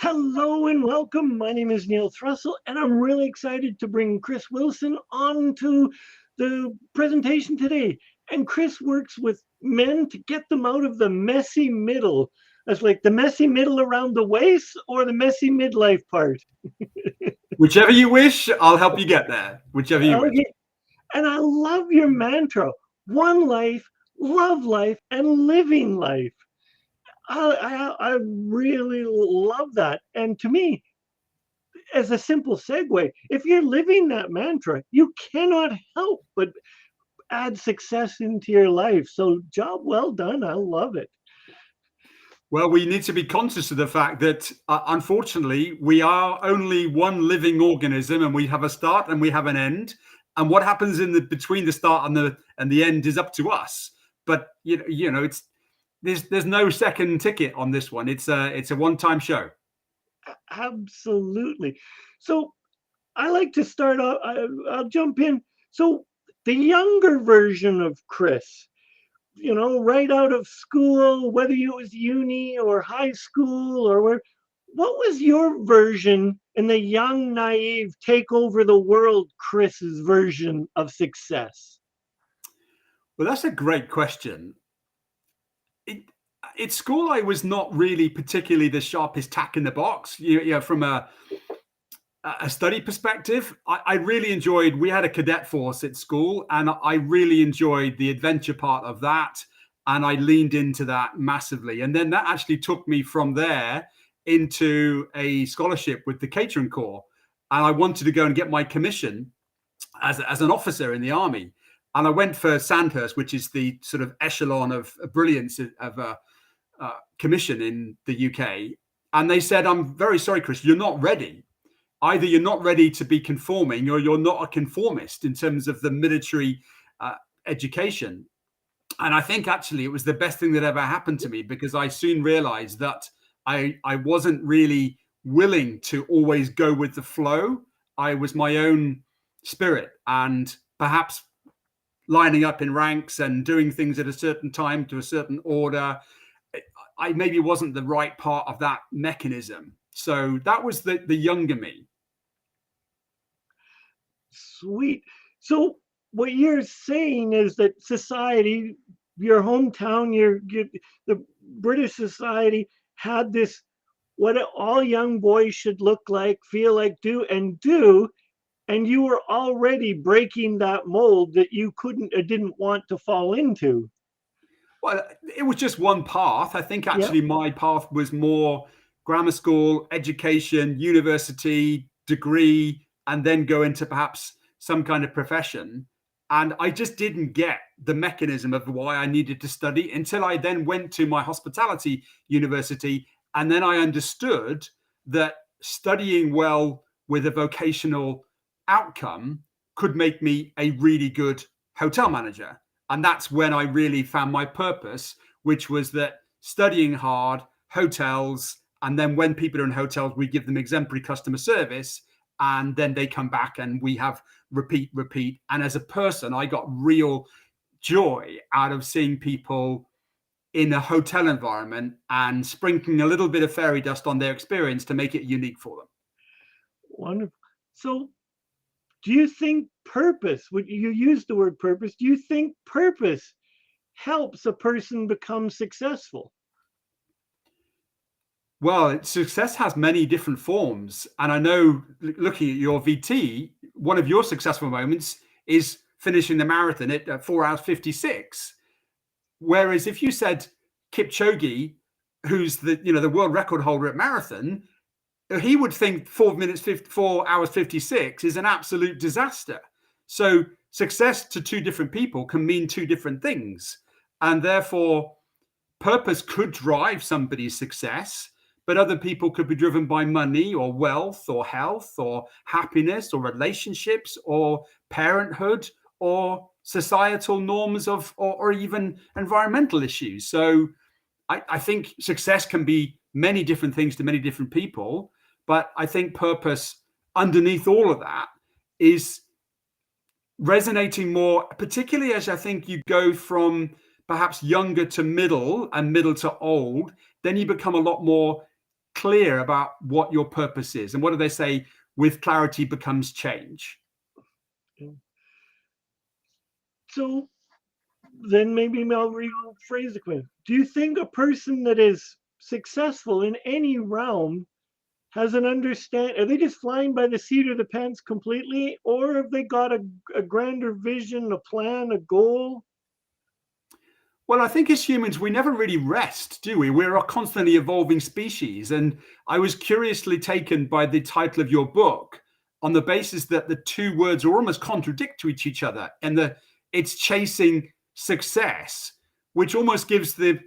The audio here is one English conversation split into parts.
Hello and welcome. My name is Neil Thrussell, and I'm really excited to bring Chris Wilson on to the presentation today. And Chris works with men to get them out of the messy middle. That's like the messy middle around the waist or the messy midlife part. Whichever you wish, I'll help you get there. Whichever you wish. Okay. And I love your mantra: one life, love life, and living life. I really love that. And to me, as a simple segue, if you're living that mantra, you cannot help but add success into your life. So, job well done. I love it. Well, we need to be conscious of the fact that, unfortunately, we are only one living organism, and we have a start and we have an end. And what happens in the between the start and the end is up to us. But it's there's no second ticket on this one. It's a one-time show. Absolutely. So, I like to start off, I'll jump in. So, the younger version of Chris, right out of school, whether it was uni or high school or where, what was your version in the young, naive, take over the world Chris's version of success? Well, that's a great question. At school, I was not really particularly the sharpest tack in the box. From a study perspective, I really enjoyed. We had a cadet force at school, and I really enjoyed the adventure part of that, and I leaned into that massively. And then that actually took me from there into a scholarship with the catering corps, and I wanted to go and get my commission as an officer in the army. And I went for Sandhurst, which is the sort of echelon of brilliance of a commission in the UK. And they said, "I'm very sorry, Chris, you're not ready. Either you're not ready to be conforming, or you're not a conformist in terms of the military education." And I think actually it was the best thing that ever happened to me, because I soon realized that I wasn't really willing to always go with the flow. I was my own spirit, and perhaps lining up in ranks and doing things at a certain time to a certain order, I maybe wasn't the right part of that mechanism. So that was the younger me. Sweet. So, what you're saying is that society, your hometown, the British society had this, what all young boys should look like, feel like, do, and you were already breaking that mold that you couldn't or didn't want to fall into. Well, it was just one path. I think Yeah. actually my path was more grammar school, education, university, degree, and then go into perhaps some kind of profession. And I just didn't get the mechanism of why I needed to study until I then went to my hospitality university. And then I understood that studying well with a vocational outcome could make me a really good hotel manager. And that's when I really found my purpose, which was that studying hard, hotels, and then when people are in hotels, we give them exemplary customer service, and then they come back and we have repeat. And as a person, I got real joy out of seeing people in a hotel environment and sprinkling a little bit of fairy dust on their experience to make it unique for them. Wonderful. So, do you think purpose, when you use the word purpose, do you think purpose helps a person become successful? Well, success has many different forms. And I know, looking at your VT, one of your successful moments is finishing the marathon at 4 hours 56. Whereas if you said Kipchoge, who's the world record holder at marathon, he would think 4 hours 56 is an absolute disaster. So success to two different people can mean two different things. And therefore, purpose could drive somebody's success, but other people could be driven by money or wealth or health or happiness or relationships or parenthood or societal norms or even environmental issues. So I think success can be many different things to many different people, but I think purpose underneath all of that is resonating more, particularly as I think you go from perhaps younger to middle and middle to old, then you become a lot more clear about what your purpose is. And what do they say? With clarity becomes change. So then maybe I'll rephrase the question. Do you think a person that is successful in any realm has an understand? Are they just flying by the seat of the pants completely, or have they got a grander vision, a plan, a goal? Well, I think as humans, we never really rest, do we? We're a constantly evolving species. And I was curiously taken by the title of your book on the basis that the two words are almost contradict to each other. And it's chasing success, which almost gives the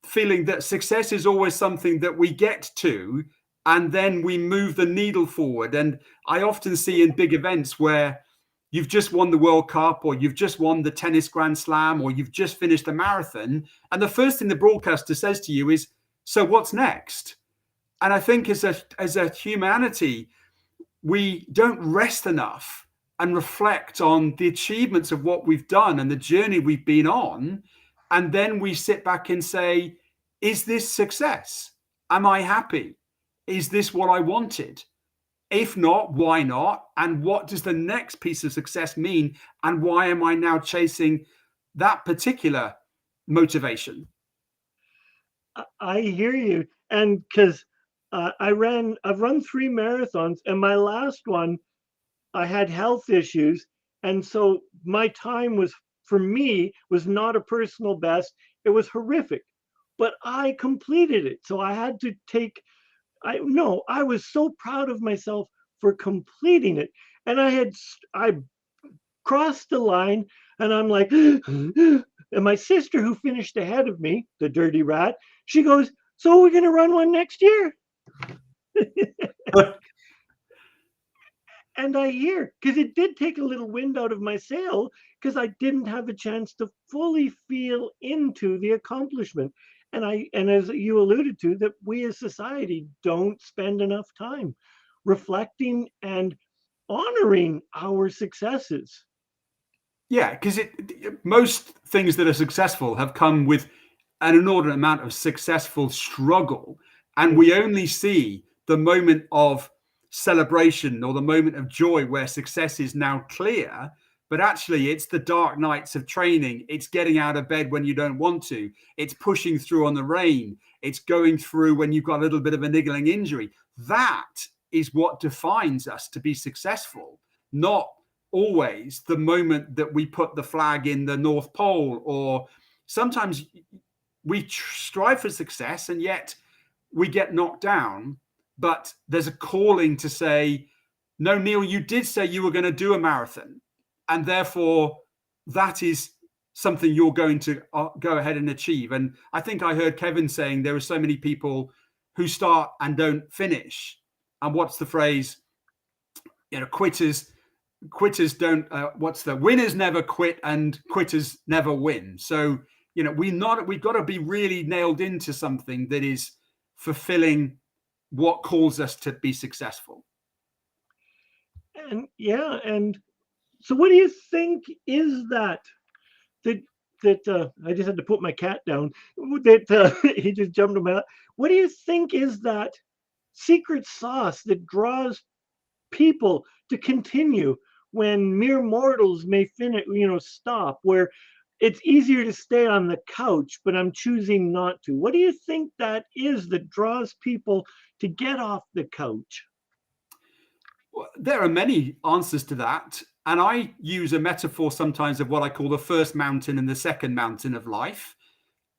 feeling that success is always something that we get to, and then we move the needle forward. And I often see in big events where you've just won the World Cup, or you've just won the tennis Grand Slam, or you've just finished a marathon, and the first thing the broadcaster says to you is, so what's next? And I think as a humanity, we don't rest enough and reflect on the achievements of what we've done and the journey we've been on. And then we sit back and say, is this success? Am I happy? Is this what I wanted? If not, why not? And what does the next piece of success mean? And why am I now chasing that particular motivation? I hear you. And because I've run 3 marathons, and my last one, I had health issues. And so my time for me, was not a personal best. It was horrific, but I completed it. So I had to I was so proud of myself for completing it. And I crossed the line, and I'm like, and my sister, who finished ahead of me, the dirty rat, she goes, so we're going to run one next year. And I hear, because it did take a little wind out of my sail, because I didn't have a chance to fully feel into the accomplishment. And as you alluded to, that we as society don't spend enough time reflecting and honoring our successes. Yeah, because most things that are successful have come with an inordinate amount of successful struggle, and we only see the moment of celebration or the moment of joy where success is now clear. But actually, it's the dark nights of training. It's getting out of bed when you don't want to. It's pushing through on the rain. It's going through when you've got a little bit of a niggling injury. That is what defines us to be successful, not always the moment that we put the flag in the North Pole. Or sometimes we strive for success and yet we get knocked down. But there's a calling to say, no, Neil, you did say you were going to do a marathon, and therefore that is something you're going to go ahead and achieve. And I think I heard Kevin saying there are so many people who start and don't finish. And what's the phrase? Quitters don't, winners never quit and quitters never win. So, we've got to be really nailed into something that is fulfilling what calls us to be successful. And so what do you think is that I just had to put my cat down, that he just jumped on my lap. What do you think is that secret sauce that draws people to continue when mere mortals may stop, where it's easier to stay on the couch, but I'm choosing not to? What do you think that is that draws people to get off the couch? Well, there are many answers to that. And I use a metaphor sometimes of what I call the first mountain and the second mountain of life.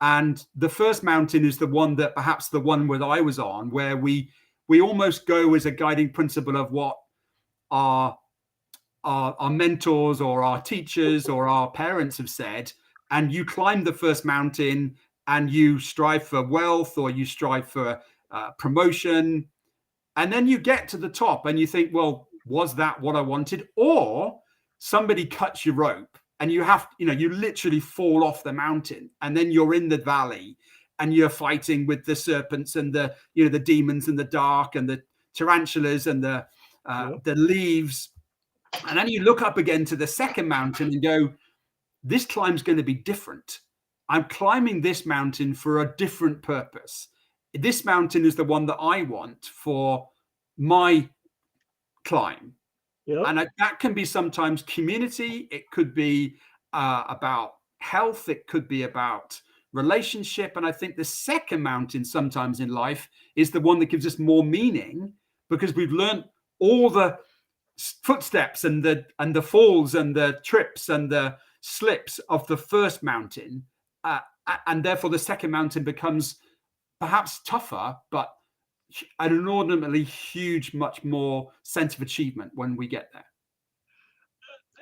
And the first mountain is the one that perhaps the one that I was on, where we almost go as a guiding principle of what our mentors or our teachers or our parents have said. And you climb the first mountain and you strive for wealth, or you strive for promotion. And then you get to the top and you think, well, was that what I wanted? Or somebody cuts your rope and you literally fall off the mountain, and then you're in the valley and you're fighting with the serpents and the demons and the dark and the tarantulas and the leaves. And then you look up again to the second mountain and go, this climb's going to be different. I'm climbing this mountain for a different purpose. this mountain is the one that I want for my climb. Yep. And that can be sometimes community. It could be about health. It could be about relationship. And I think the second mountain sometimes in life is the one that gives us more meaning, because we've learned all the footsteps and the falls and the trips and the slips of the first mountain. And therefore the second mountain becomes perhaps tougher, but an inordinately huge, much more sense of achievement when we get there.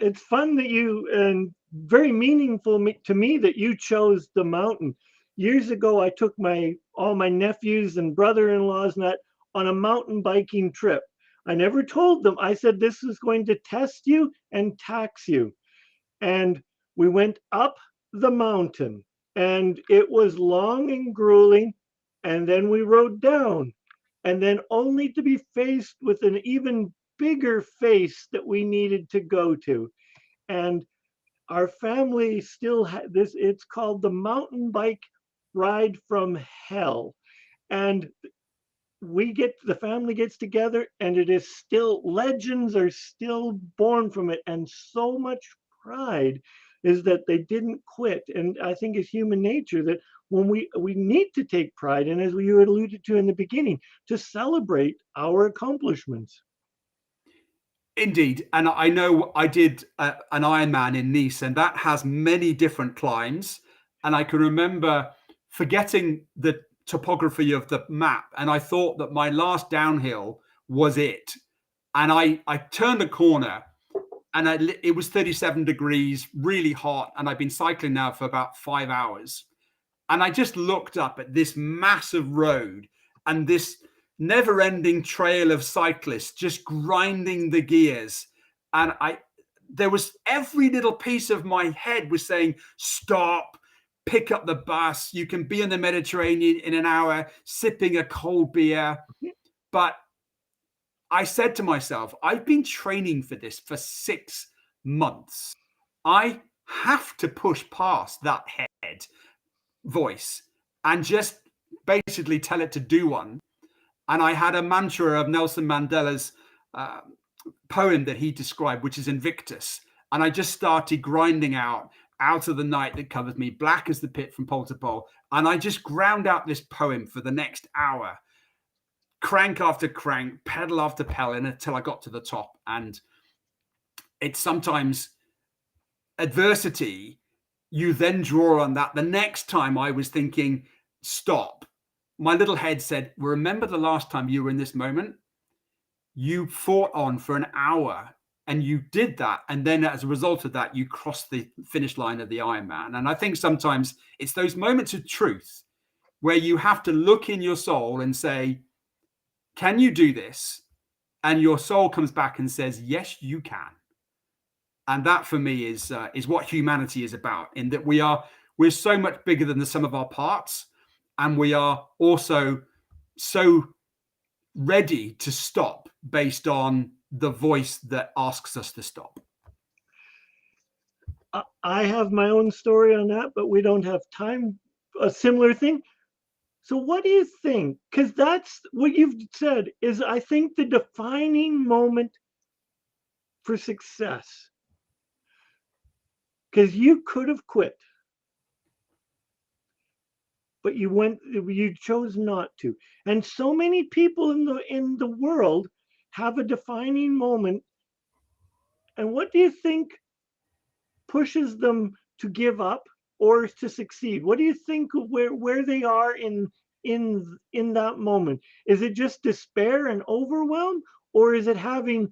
It's fun that you, and very meaningful to me that you chose the mountain. Years ago, I took all my nephews and brother-in-laws and that on a mountain biking trip. I never told them. I said, this is going to test you and tax you. And we went up the mountain, and it was long and grueling. And then we rode down, and then only to be faced with an even bigger face that we needed to go to. And our family still had this, it's called the mountain bike ride from hell. And the family gets together, and it is still, legends are still born from it. And so much pride is that they didn't quit. And I think it's human nature that when we need to take pride, and as you alluded to in the beginning, to celebrate our accomplishments. Indeed. And I know I did an Ironman in Nice, and that has many different climbs. And I can remember forgetting the topography of the map, and I thought that my last downhill was it. And I turned a corner, and it was 37 degrees, really hot. And I've been cycling now for about 5 hours. And I just looked up at this massive road and this never-ending trail of cyclists just grinding the gears. And there was every little piece of my head was saying, stop, pick up the bus. You can be in the Mediterranean in an hour, sipping a cold beer. But I said to myself, I've been training for this for 6 months. I have to push past that head voice and just basically tell it to do one. And I had a mantra of Nelson Mandela's poem that he described, which is Invictus. And I just started grinding out of the night that covers me, black as the pit from pole to pole. And I just ground out this poem for the next hour, crank after crank, pedal after pedal, until I got to the top. And it's sometimes adversity, you then draw on that. The next time I was thinking, stop. My little head said, remember the last time you were in this moment? You fought on for an hour and you did that. And then as a result of that, you crossed the finish line of the Ironman. And I think sometimes it's those moments of truth where you have to look in your soul and say, can you do this? And your soul comes back and says, yes, you can. And that for me is what humanity is about, in that we're so much bigger than the sum of our parts. And we are also so ready to stop based on the voice that asks us to stop. I have my own story on that, but we don't have time. A similar thing. So what do you think? Because that's what you've said is, I think, the defining moment for success. Because you could have quit, but you chose not to. And so many people in the world have a defining moment. And what do you think pushes them to give up or to succeed? What do you think of where they are in that moment? Is it just despair and overwhelm, or is it having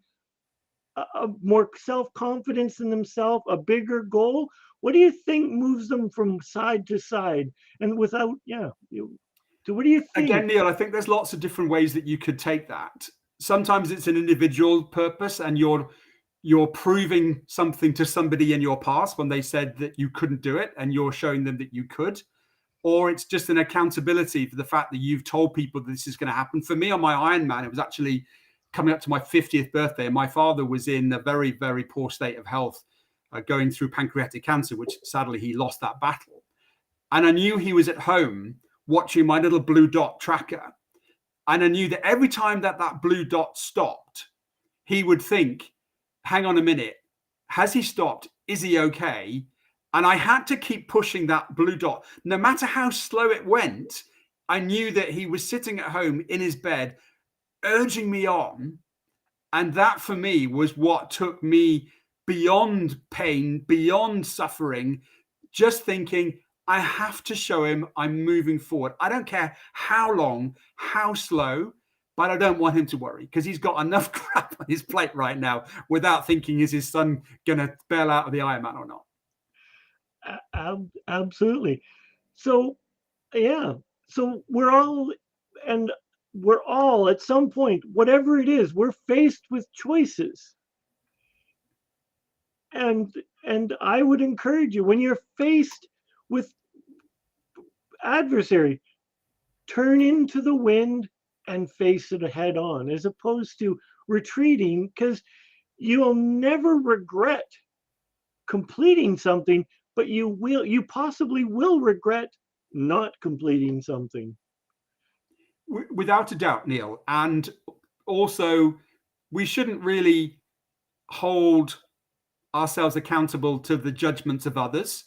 a more self-confidence in themselves, a bigger goal? What do you think moves them from side to side and without, so what do you think? Again, Neil, I think there's lots of different ways that you could take that. Sometimes it's an individual purpose, and you're proving something to somebody in your past when they said that you couldn't do it, and you're showing them that you could. Or it's just an accountability for the fact that you've told people this is going to happen. For me, on my Ironman, it was actually coming up to my 50th birthday, and my father was in a very, very poor state of health, going through pancreatic cancer, which sadly he lost that battle. And I knew he was at home watching my little blue dot tracker. And I knew that every time that that blue dot stopped, he would think, hang on a minute, has he stopped? Is he okay? And I had to keep pushing that blue dot. No matter how slow it went, I knew that he was sitting at home in his bed, urging me on. And that for me was what took me beyond pain, beyond suffering, just thinking, I have to show him I'm moving forward. I don't care how long, how slow, but I don't want him to worry because he's got enough crap on his plate right now without thinking, is his son going to bail out of the Ironman or not? Absolutely. So, yeah. So we're all at some point, whatever it is, we're faced with choices. And I would encourage you, when you're faced with adversary, turn into the wind and face it head on, as opposed to retreating, because you'll never regret completing something, but you possibly will regret not completing something. Without a doubt, Neil. And also, we shouldn't really hold ourselves accountable to the judgments of others,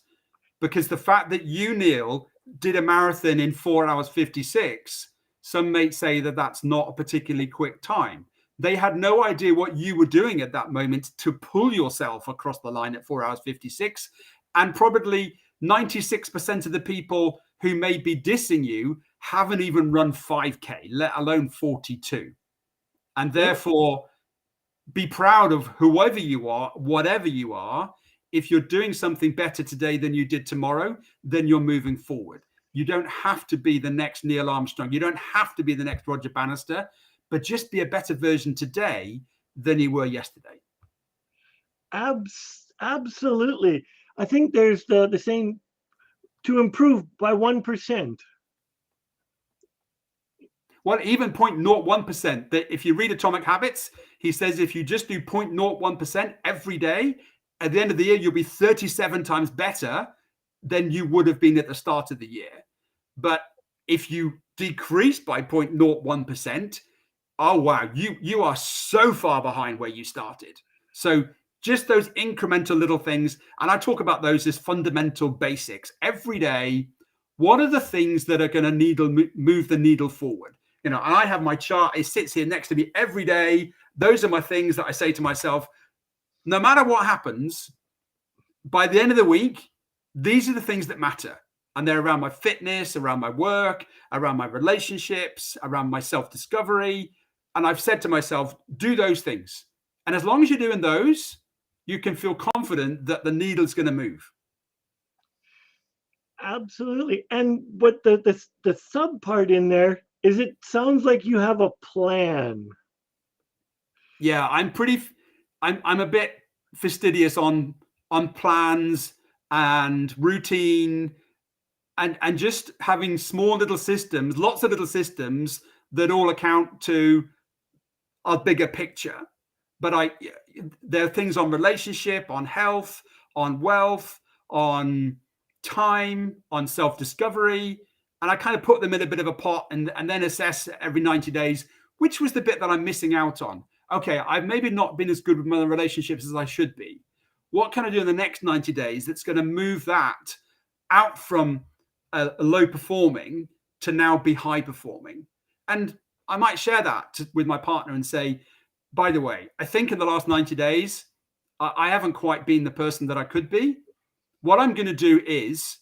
because the fact that you, Neil, did a marathon in 4 hours 56, some may say that that's not a particularly quick time. They had no idea what you were doing at that moment to pull yourself across the line at 4 hours 56. And probably 96% of the people who may be dissing you haven't even run 5K, let alone 42. And therefore, be proud of whoever you are, whatever you are. If you're doing something better today than you did tomorrow, then you're moving forward. You don't have to be the next Neil Armstrong. You don't have to be the next Roger Bannister, but just be a better version today than you were yesterday. Absolutely. I think there's the saying, to improve by 1%. Well, even 0.01%, that if you read Atomic Habits, he says if you just do 0.01% every day, at the end of the year, you'll be 37 times better than you would have been at the start of the year. But if you decrease by 0.01%, oh, wow, you are so far behind where you started. So just those incremental little things, and I talk about those as fundamental basics. Every day, what are the things that are going to move the needle forward? You know, and I have my chart. It sits here next to me every day. Those are my things that I say to myself, no matter what happens, by the end of the week, these are the things that matter. And they're around my fitness, around my work, around my relationships, around my self-discovery. And I've said to myself, do those things. And as long as you're doing those, you can feel confident that the needle's going to move. Absolutely. And what the sub part in there is, it sounds like you have a plan. Yeah, I'm a bit fastidious on plans and routine and just having small little systems, lots of little systems that all account to a bigger picture. But there are things on relationship, on health, on wealth, on time, on self-discovery. And I kind of put them in a bit of a pot and then assess every 90 days, which was the bit that I'm missing out on. Okay, I've maybe not been as good with my relationships as I should be. What can I do in the next 90 days that's going to move that out from a low performing to now be high performing? And I might share that with my partner and say, by the way, I think in the last 90 days, I haven't quite been the person that I could be. What I'm going to do is,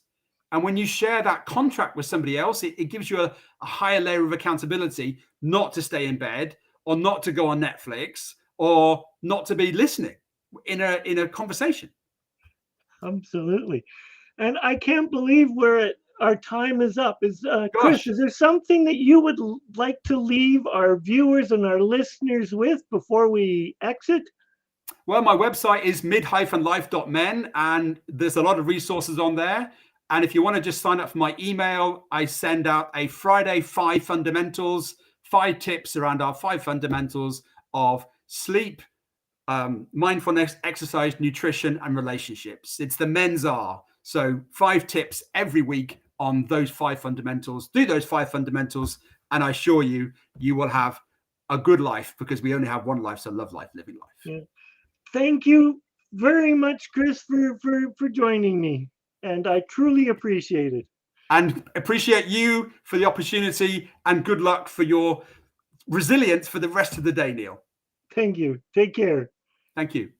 and when you share that contract with somebody else, it gives you a higher layer of accountability not to stay in bed or not to go on Netflix or not to be listening in a conversation. Absolutely. And I can't believe our time is up. Chris, is there something that you would like to leave our viewers and our listeners with before we exit? Well, my website is mid-life.men, and there's a lot of resources on there. And if you want to just sign up for my email, I send out a Friday 5 fundamentals, 5 tips around our 5 fundamentals of sleep, mindfulness, exercise, nutrition, and relationships. It's the men's R. So 5 tips every week on those 5 fundamentals, do those 5 fundamentals, and I assure you, you will have a good life, because we only have one life. So love life, living life. Yeah. Thank you very much, Chris, for joining me. And I truly appreciate it. And appreciate you for the opportunity, and good luck for your resilience for the rest of the day, Neil. Thank you. Take care. Thank you.